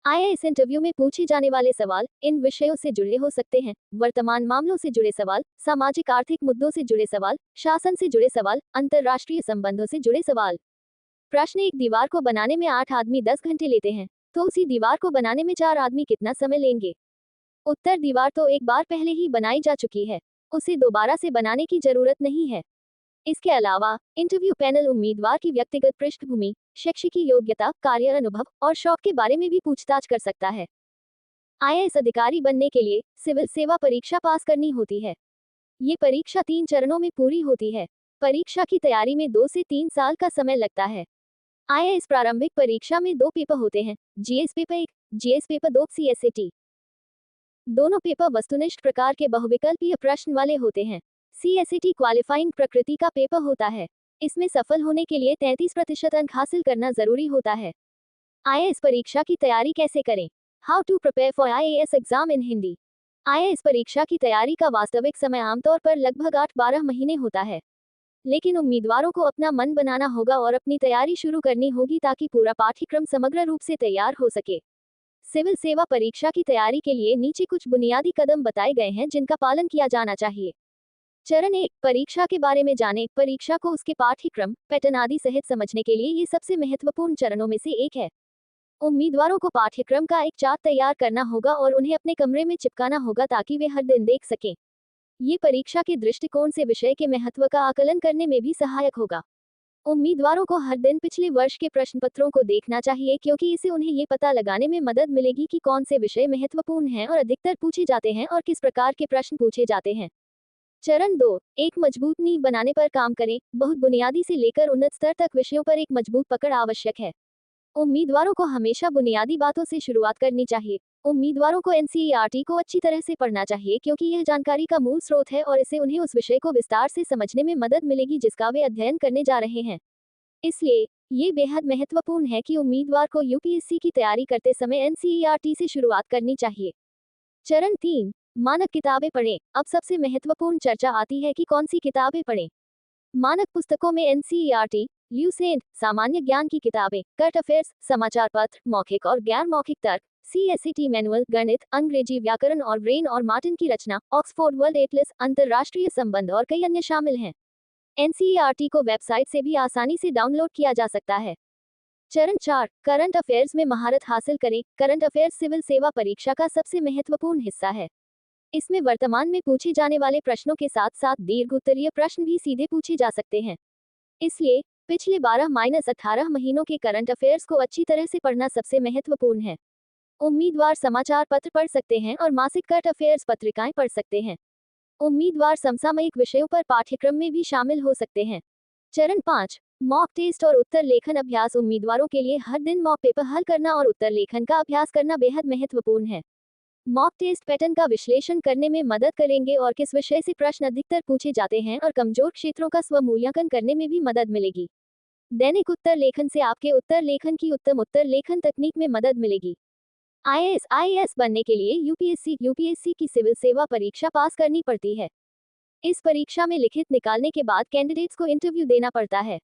IAS interview में पूछे जाने वाले सवाल इन विषयों से जुड़े हो सकते हैं। वर्तमान मामलों से जुड़े सवाल, सामाजिक आर्थिक मुद्दों से जुड़े सवाल, शासन से जुड़े सवाल, अंतर्राष्ट्रीय संबंधों से जुड़े सवाल। प्रश्न, एक दीवार को बनाने में 8 आदमी 10 घंटे लेते हैं, तो उसी दीवार को बनाने में 4 आदमी कितना समय लेंगे? उत्तर, दीवार तो एक बार पहले ही बनाई जा चुकी है, उसे दोबारा से बनाने की जरूरत नहीं है। इसके अलावा इंटरव्यू पैनल उम्मीदवार की व्यक्तिगत पृष्ठभूमि, शैक्षिक योग्यता, कार्य अनुभव और शौक के बारे में भी पूछताछ कर सकता है। आईएएस अधिकारी बनने के लिए सिविल सेवा परीक्षा पास करनी होती है। ये परीक्षा 3 चरणों में पूरी होती है। परीक्षा की तैयारी में 2 से 3 साल का समय लगता है। आईएएस प्रारंभिक परीक्षा में 2 पेपर होते हैं, जीएस पेपर 1, जीएस पेपर 2, सीएसएटी। दोनों पेपर वस्तुनिष्ठ प्रकार के बहुविकल्पीय प्रश्न वाले होते हैं। सीएसएटी क्वालिफाइंग प्रकृति का पेपर होता है। इसमें सफल होने के लिए 33% अंक हासिल करना जरूरी होता है। आईएएस परीक्षा की तैयारी कैसे करें? How to prepare for IAS exam in Hindi. IAS परीक्षा की तैयारी का वास्तविक समय आमतौर पर लगभग 8-12 महीने होता है, लेकिन उम्मीदवारों को अपना मन बनाना होगा और अपनी तैयारी शुरू करनी होगी ताकि पूरा पाठ्यक्रम समग्र रूप से तैयार हो सके। सिविल सेवा परीक्षा की तैयारी के लिए नीचे कुछ बुनियादी कदम बताए गए हैं जिनका पालन किया जाना चाहिए। चरण 1, परीक्षा के बारे में जानें। परीक्षा को उसके पाठ्यक्रम, पैटर्न आदि सहित समझने के लिए ये सबसे महत्वपूर्ण चरणों में से एक है। उम्मीदवारों को पाठ्यक्रम का एक चार्ट तैयार करना होगा और उन्हें अपने कमरे में चिपकाना होगा ताकि वे हर दिन देख सकें। ये परीक्षा के दृष्टिकोण से विषय के महत्व का आकलन करने में भी सहायक होगा। उम्मीदवारों को हर दिन पिछले वर्ष के प्रश्न पत्रों को देखना चाहिए क्योंकि इससे उन्हें ये पता लगाने में मदद मिलेगी कि कौन से विषय महत्वपूर्ण हैं और अधिकतर पूछे जाते हैं और किस प्रकार के प्रश्न पूछे जाते हैं। चरण 2, एक मजबूत नींव बनाने पर काम करें। बहुत बुनियादी से लेकर उन्नत स्तर तक विषयों पर एक मजबूत पकड़ आवश्यक है। उम्मीदवारों को हमेशा बुनियादी बातों से शुरुआत करनी चाहिए। उम्मीदवारों को एनसीईआरटी को अच्छी तरह से पढ़ना चाहिए क्योंकि यह जानकारी का मूल स्रोत है और इससे उन्हें उस विषय को विस्तार से समझने में मदद मिलेगी जिसका वे अध्ययन करने जा रहे हैं। इसलिए ये बेहद महत्वपूर्ण है कि उम्मीदवार को यूपीएससी की तैयारी करते समय एनसीईआरटी से शुरुआत करनी चाहिए। चरण 3, मानक किताबें पढ़ें। अब सबसे महत्वपूर्ण चर्चा आती है कि कौन सी किताबें पढ़ें। मानक पुस्तकों में एनसीईआरटी, ल्यूसेंट, सामान्य ज्ञान की किताबें, करंट अफेयर्स, समाचार पत्र, मौखिक और गैर मौखिक तर्क, सीएसईटी मैनुअल, गणित, अंग्रेजी व्याकरण और ब्रेन और मार्टिन की रचना, ऑक्सफोर्ड वर्ल्ड एटलस, अंतर्राष्ट्रीय संबंध और कई अन्य शामिल हैं। एनसीईआरटी को वेबसाइट से भी आसानी से डाउनलोड किया जा सकता है। चरण 4, करंट अफेयर्स में महारत हासिल करें। करंट अफेयर्स सिविल सेवा परीक्षा का सबसे महत्वपूर्ण हिस्सा है। इसमें वर्तमान में पूछे जाने वाले प्रश्नों के साथ साथ दीर्घ उत्तरीय प्रश्न भी सीधे पूछे जा सकते हैं। इसलिए पिछले 12-18 महीनों के करंट अफेयर्स को अच्छी तरह से पढ़ना सबसे महत्वपूर्ण है। उम्मीदवार समाचार पत्र पढ़ सकते हैं और मासिक करंट अफेयर्स पत्रिकाएं पढ़ सकते हैं। उम्मीदवार समसामयिक विषयों पर पाठ्यक्रम में भी शामिल हो सकते हैं। चरण 5, मॉक टेस्ट और उत्तर लेखन अभ्यास। उम्मीदवारों के लिए हर दिन मॉक पेपर हल करना और उत्तर लेखन का अभ्यास करना बेहद महत्वपूर्ण है। मॉक टेस्ट पैटर्न का विश्लेषण करने में मदद करेंगे और किस विषय से प्रश्न अधिकतर पूछे जाते हैं और कमजोर क्षेत्रों का स्वमूल्यांकन करने में भी मदद मिलेगी। दैनिक उत्तर लेखन से आपके उत्तर लेखन की उत्तम उत्तर लेखन तकनीक में मदद मिलेगी। आईएएस बनने के लिए यूपीएससी की सिविल सेवा परीक्षा पास करनी पड़ती है। इस परीक्षा में लिखित निकालने के बाद कैंडिडेट्स को इंटरव्यू देना पड़ता है।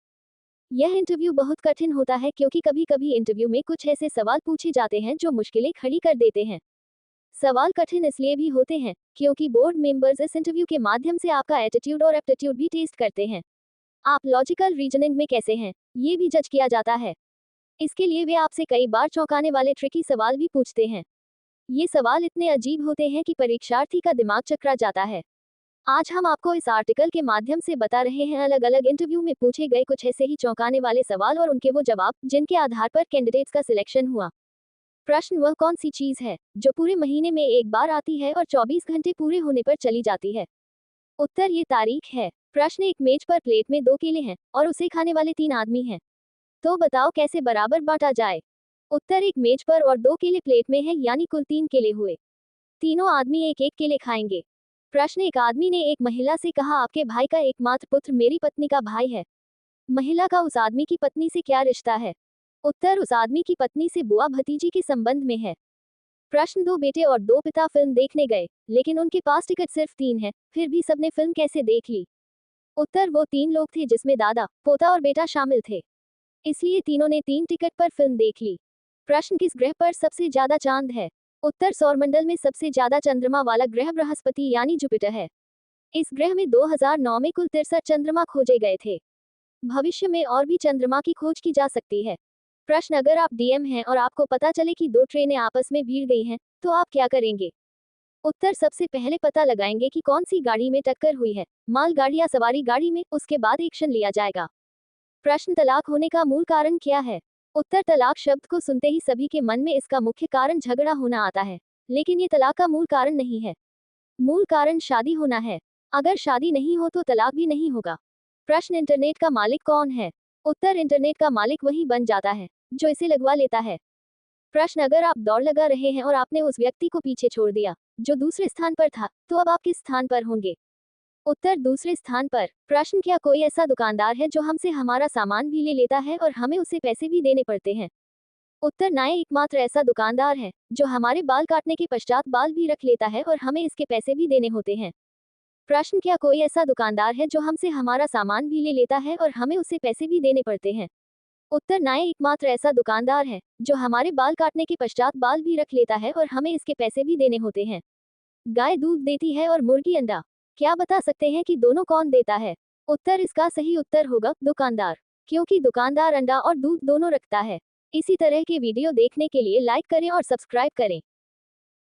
यह इंटरव्यू बहुत कठिन होता है क्योंकि कभी-कभी इंटरव्यू में कुछ ऐसे सवाल पूछे जाते हैं जो मुश्किलें खड़ी कर देते हैं। सवाल कठिन इसलिए भी होते हैं क्योंकि बोर्ड मेंबर्स इस इंटरव्यू के माध्यम से आपका एटीट्यूड और एप्टीट्यूड भी टेस्ट करते हैं। आप लॉजिकल रीजनिंग में कैसे हैं, ये भी जज किया जाता है। इसके लिए वे आपसे कई बार चौंकाने वाले ट्रिकी सवाल भी पूछते हैं। ये सवाल इतने अजीब होते हैं कि परीक्षार्थी का दिमाग चकरा जाता है। आज हम आपको इस आर्टिकल के माध्यम से बता रहे हैं अलग अलग इंटरव्यू में पूछे गए कुछ ऐसे ही चौंकाने वाले सवाल और उनके वो जवाब जिनके आधार पर कैंडिडेट्स का सिलेक्शन हुआ। प्रश्न, वह कौन सी चीज है जो पूरे महीने में एक बार आती है और 24 घंटे पूरे होने पर चली जाती है? उत्तर, ये तारीख है। प्रश्न, एक मेज पर प्लेट में 2 केले हैं और उसे खाने वाले 3 आदमी हैं, तो बताओ कैसे बराबर बांटा जाए? उत्तर, एक मेज पर और 2 केले प्लेट में है यानी कुल 3 केले हुए। तीनों आदमी एक एक केले खाएंगे। प्रश्न, एक आदमी ने एक महिला से कहा, आपके भाई का एकमात्र पुत्र मेरी पत्नी का भाई है। महिला का उस आदमी की पत्नी से क्या रिश्ता है? उत्तर, उस आदमी की पत्नी से बुआ भतीजी के संबंध में है। प्रश्न, 2 बेटे और 2 पिता फिल्म देखने गए, लेकिन उनके पास टिकट सिर्फ 3 है, फिर भी सबने फिल्म कैसे देख ली? उत्तर, वो 3 लोग थे जिसमें दादा, पोता और बेटा शामिल थे, इसलिए तीनों ने 3 टिकट पर फिल्म देख ली। प्रश्न, किस ग्रह पर सबसे ज्यादा चांद है? उत्तर, सौरमंडल में सबसे ज्यादा चंद्रमा वाला ग्रह बृहस्पति यानी जुपिटर है। इस ग्रह में 2009 में कुल 63 चंद्रमा खोजे गए थे। भविष्य में और भी चंद्रमा की खोज की जा सकती है। प्रश्न, अगर आप डीएम हैं और आपको पता चले कि दो ट्रेनें आपस में भिड़ गई हैं, तो आप क्या करेंगे? उत्तर, सबसे पहले पता लगाएंगे कि कौन सी गाड़ी में टक्कर हुई है, मालगाड़ी या सवारी गाड़ी में, उसके बाद एक्शन लिया जाएगा। प्रश्न, तलाक होने का मूल कारण क्या है? उत्तर, तलाक शब्द को सुनते ही सभी के मन में इसका मुख्य कारण झगड़ा होना आता है, लेकिन ये तलाक का मूल कारण नहीं है। मूल कारण शादी होना है। अगर शादी नहीं हो तो तलाक भी नहीं होगा। प्रश्न, इंटरनेट का मालिक कौन है? उत्तर, इंटरनेट का मालिक वही बन जाता है जो इसे लगवा लेता है। प्रश्न, अगर आप दौड़ लगा रहे हैं और आपने उस व्यक्ति को पीछे छोड़ दिया जो दूसरे स्थान पर था, तो अब आप किस स्थान पर होंगे? उत्तर, दूसरे स्थान पर। प्रश्न, क्या कोई ऐसा दुकानदार है जो हमसे हमारा सामान भी ले लेता है और हमें उसे पैसे भी देने पड़ते हैं? उत्तर, ना, एकमात्र ऐसा दुकानदार है जो हमारे बाल काटने के पश्चात बाल भी रख लेता है और हमें इसके पैसे भी देने होते हैं। प्रश्न, क्या कोई ऐसा दुकानदार है जो हमसे हमारा सामान भी ले लेता है और हमें उसे पैसे भी देने पड़ते हैं? उत्तर, ना, एकमात्र ऐसा दुकानदार है जो हमारे बाल काटने के पश्चात बाल भी रख लेता है और हमें इसके पैसे भी देने होते हैं। गाय दूध देती है और मुर्गी अंडा। क्या बता सकते हैं कि दोनों कौन देता है? उत्तर, इसका सही उत्तर होगा दुकानदार, क्योंकि दुकानदार अंडा और दूध दोनों रखता है। इसी तरह के वीडियो देखने के लिए लाइक करें और सब्सक्राइब करें।